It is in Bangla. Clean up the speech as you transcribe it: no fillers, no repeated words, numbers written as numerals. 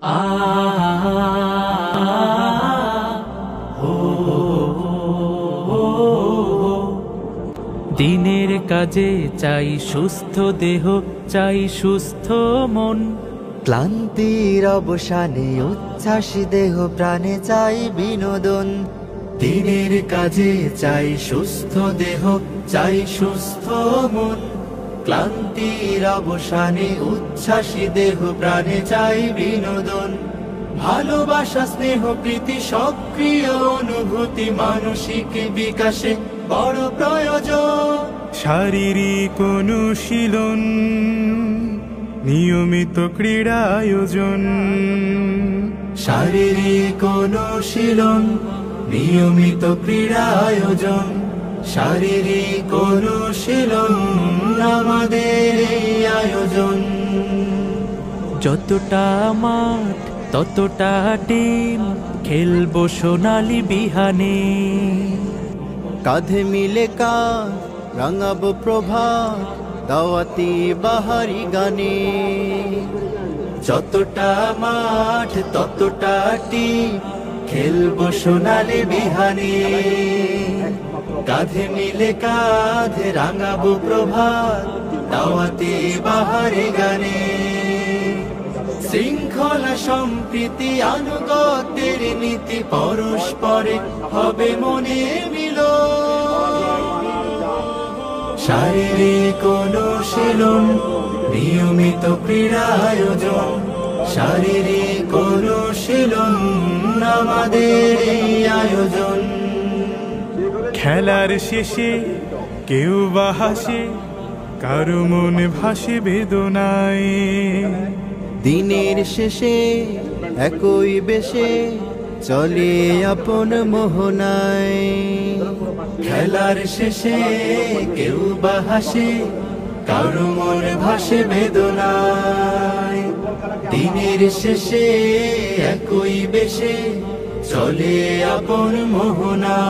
আ দিনের কাজে চাই সুস্থ দেহ, চাই সুস্থ মন। ক্লান্তির অবসানে উচ্ছ্বাসী দেহ প্রাণে চাই বিনোদন। দিনের কাজে চাই সুস্থ দেহ, চাই সুস্থ মন। ক্লান্তির অবসানে উচ্ছ্বাসী দেহ প্রাণে চাই বিনোদন। ভালোবাসা, স্নেহ, প্রীতি, সক্রিয় অনুভূতি মানসিক বিকাশে বড় প্রয়োজন। শারীরিক অনুশীলন, নিয়মিত ক্রীড়া আয়োজন। শারীরিক অনুশীলন, নিয়মিত ক্রীড়া আয়োজন। শারীরিক অনুশীলন আমাদের এই আয়োজন। যতটা মাঠ ততটা টিম, খেলবো সোনালি বিহানে। কাঁধে মিলে কাঁধ রাঙাবো প্রভাত, দাওয়াতি বাহারি গানে। যতটা মাঠ ততটা টিম, খেলবো সোনালি বিহানে। কাঁধে মিলে কাঁধ রাঙাবো প্রভাত, দাওয়াতি বাহারি গানে। শৃঙ্খলা, সম্প্রীতি, আনুগত্যের নীতি, পরস্পরে হবে মনে মিলন। শারীরিক অনুশীলন, নিয়মিত ক্রীড়া আয়োজন। শারীরিক অনুশীলন আমাদের এই আয়োজন। খেলার শেষে কেউ বা হাসে, কারো মন ভাসে বেদনায়। দিনের শেষে একই বেশে চলে আপন মোহনায়। খেলার শেষে কেউ বা হাসে, কারো মন ভাসে বেদনায়। দিনের শেষে একই বেশে চলে আপন মোহনা।